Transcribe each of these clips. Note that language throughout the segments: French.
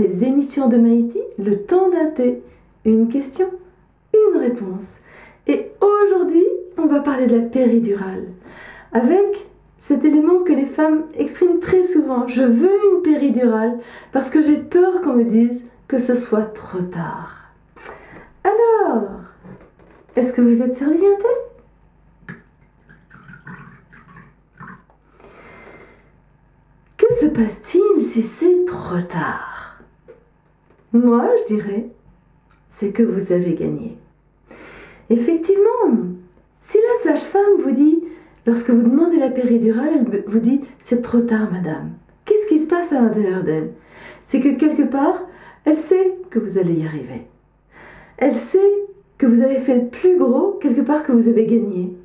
les émissions de Maïti, le temps d'un thé. Une question, une réponse. Et aujourd'hui, on va parler de la péridurale. Avec cet élément que les femmes expriment très souvent. Je veux une péridurale parce que j'ai peur qu'on me dise que ce soit trop tard. Alors, est-ce que vous êtes servi un thé? Que se passe-t-il si c'est trop tard? Moi, je dirais, c'est que vous avez gagné. Effectivement, si la sage-femme vous dit, lorsque vous demandez la péridurale, elle vous dit « c'est trop tard, madame ». Qu'est-ce qui se passe à l'intérieur d'elle? C'est que quelque part, elle sait que vous allez y arriver. Elle sait que vous avez fait le plus gros, quelque part que vous avez gagné.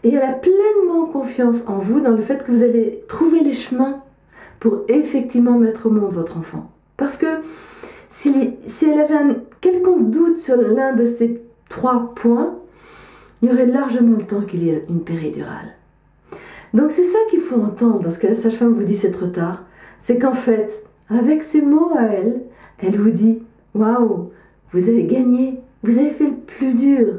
Et elle a pleinement confiance en vous, dans le fait que vous allez trouver les chemins pour effectivement mettre au monde votre enfant. Parce que si elle avait un quelconque doute sur l'un de ces 3 points, il y aurait largement le temps qu'il y ait une péridurale. Donc c'est ça qu'il faut entendre lorsque la sage-femme vous dit c'est trop tard. C'est qu'en fait, avec ces mots à elle, elle vous dit « Waouh, vous avez gagné, vous avez fait le plus dur ».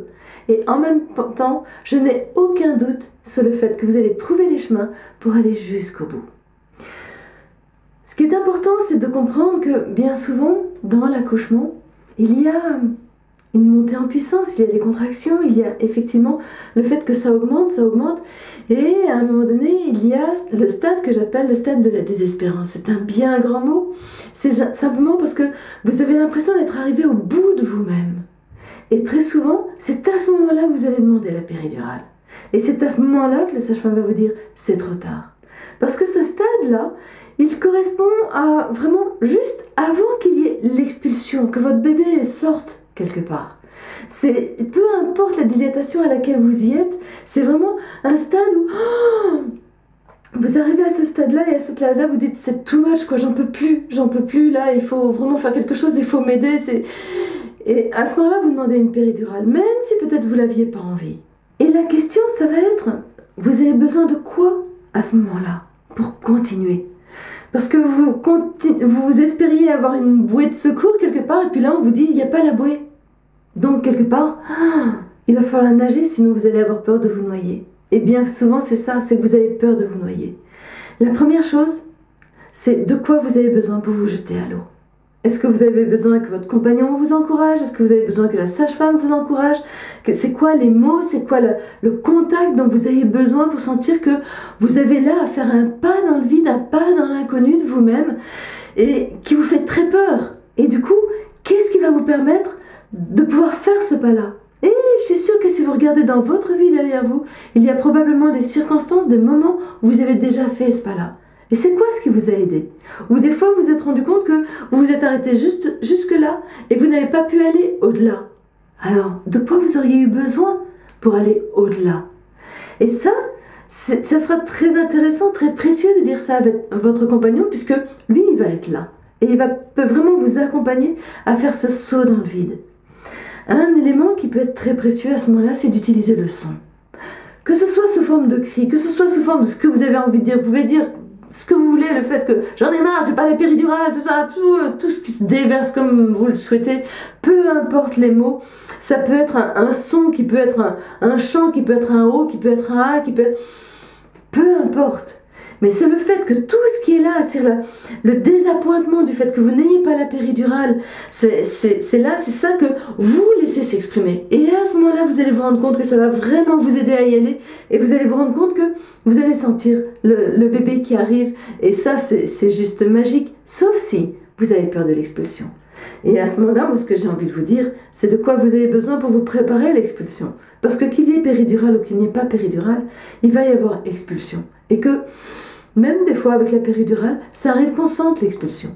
Et en même temps, je n'ai aucun doute sur le fait que vous allez trouver les chemins pour aller jusqu'au bout. Ce qui est important, c'est de comprendre que bien souvent, dans l'accouchement, il y a une montée en puissance, il y a des contractions, il y a effectivement le fait que ça augmente, et à un moment donné, il y a le stade que j'appelle le stade de la désespérance. C'est un bien grand mot, c'est simplement parce que vous avez l'impression d'être arrivé au bout de vous-même. Et très souvent, c'est à ce moment-là que vous allez demander la péridurale. Et c'est à ce moment-là que la sage-femme va vous dire « c'est trop tard ». Parce que ce stade-là, il correspond à vraiment juste avant qu'il y ait l'expulsion, que votre bébé sorte quelque part. Peu importe la dilatation à laquelle vous y êtes, c'est vraiment un stade où vous arrivez à ce stade-là et à ce stade-là vous dites c'est too much, quoi, j'en peux plus, là il faut vraiment faire quelque chose, il faut m'aider. Et à ce moment-là vous demandez une péridurale, même si peut-être vous l'aviez pas envie. Et la question ça va être, vous avez besoin de quoi à ce moment-là pour continuer? Parce que vous espériez avoir une bouée de secours quelque part, et puis là on vous dit il n'y a pas la bouée. Donc quelque part, il va falloir nager, sinon vous allez avoir peur de vous noyer. Et bien souvent c'est ça, c'est que vous avez peur de vous noyer. La première chose, c'est de quoi vous avez besoin pour vous jeter à l'eau. Est-ce que vous avez besoin que votre compagnon vous encourage? Est-ce que vous avez besoin que la sage-femme vous encourage? C'est quoi les mots? C'est quoi le contact dont vous avez besoin pour sentir que vous avez là à faire un pas dans le vide, un pas dans l'inconnu de vous-même et qui vous fait très peur? Et du coup, qu'est-ce qui va vous permettre de pouvoir faire ce pas-là? Et je suis sûre que si vous regardez dans votre vie derrière vous, il y a probablement des circonstances, des moments où vous avez déjà fait ce pas-là. Et c'est quoi ce qui vous a aidé? Ou des fois vous vous êtes rendu compte que vous vous êtes arrêté jusque-là et vous n'avez pas pu aller au-delà. Alors, de quoi vous auriez eu besoin pour aller au-delà? Et ça sera très intéressant, très précieux de dire ça avec votre compagnon, puisque lui, il va être là. Et il peut vraiment vous accompagner à faire ce saut dans le vide. Un élément qui peut être très précieux à ce moment-là, c'est d'utiliser le son. Que ce soit sous forme de cri, que ce soit sous forme de ce que vous avez envie de dire, vous pouvez dire ce que vous voulez, le fait que j'en ai marre, j'ai pas la péridurale, tout ça, tout ce qui se déverse comme vous le souhaitez, peu importe les mots, ça peut être un son, qui peut être un chant, qui peut être un haut, qui peut être un a, qui peut être... Peu importe. Mais c'est le fait que tout ce qui est là, c'est le désappointement du fait que vous n'ayez pas la péridurale, c'est ça que vous laissez s'exprimer. Et à ce moment-là, vous allez vous rendre compte que ça va vraiment vous aider à y aller, et vous allez vous rendre compte que vous allez sentir le bébé qui arrive, et ça, c'est juste magique, sauf si vous avez peur de l'expulsion. Et à ce moment-là, moi, ce que j'ai envie de vous dire, c'est de quoi vous avez besoin pour vous préparer à l'expulsion. Parce que qu'il y ait péridurale ou qu'il n'y ait pas péridurale, il va y avoir expulsion. Et que, même des fois avec la péridurale, ça arrive qu'on sente l'expulsion.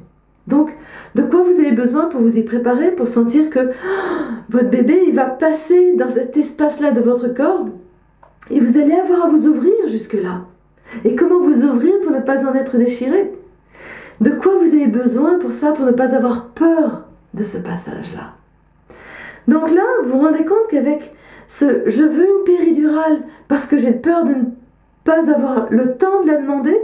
Donc, de quoi vous avez besoin pour vous y préparer, pour sentir que votre bébé, il va passer dans cet espace-là de votre corps, et vous allez avoir à vous ouvrir jusque-là. Et comment vous ouvrir pour ne pas en être déchiré? De quoi vous avez besoin pour ça, pour ne pas avoir peur de ce passage-là? Donc là, vous vous rendez compte qu'avec ce « je veux une péridurale parce que j'ai peur de ne pas avoir le temps de la demander »,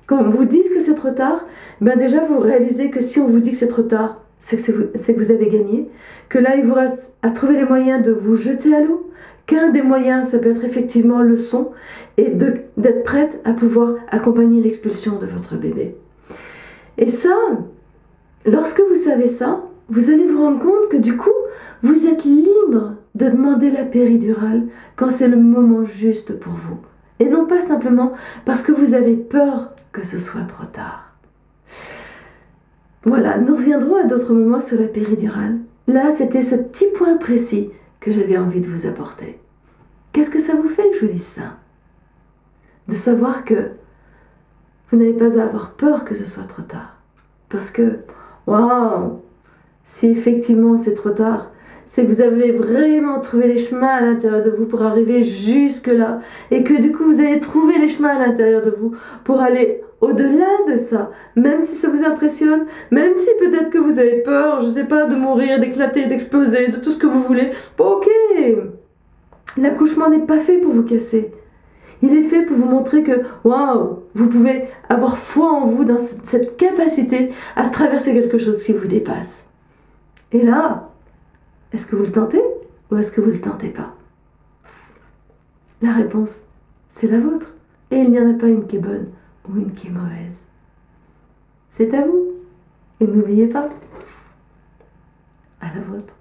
qu'on vous dise que c'est trop tard, Ben déjà, vous réalisez que si on vous dit que c'est trop tard, c'est que vous avez gagné, que là, il vous reste à trouver les moyens de vous jeter à l'eau, qu'un des moyens, ça peut être effectivement le son, et d'être prête à pouvoir accompagner l'expulsion de votre bébé. Et ça, lorsque vous savez ça, vous allez vous rendre compte que du coup, vous êtes libre de demander la péridurale quand c'est le moment juste pour vous. Et non pas simplement parce que vous avez peur que ce soit trop tard. Voilà, nous reviendrons à d'autres moments sur la péridurale. Là, c'était ce petit point précis que j'avais envie de vous apporter. Qu'est-ce que ça vous fait que je vous dise ça? De savoir que vous n'avez pas à avoir peur que ce soit trop tard. Parce que, waouh, si effectivement c'est trop tard, c'est que vous avez vraiment trouvé les chemins à l'intérieur de vous pour arriver jusque-là. Et que du coup, vous avez trouvé les chemins à l'intérieur de vous pour aller au-delà de ça. Même si ça vous impressionne, même si peut-être que vous avez peur, je ne sais pas, de mourir, d'éclater, d'exploser, de tout ce que vous voulez. Bon, ok, l'accouchement n'est pas fait pour vous casser. Il est fait pour vous montrer que, waouh, vous pouvez avoir foi en vous, dans cette capacité à traverser quelque chose qui vous dépasse. Et là, est-ce que vous le tentez ou est-ce que vous ne le tentez pas? La réponse, c'est la vôtre. Et il n'y en a pas une qui est bonne ou une qui est mauvaise. C'est à vous. Et n'oubliez pas, à la vôtre.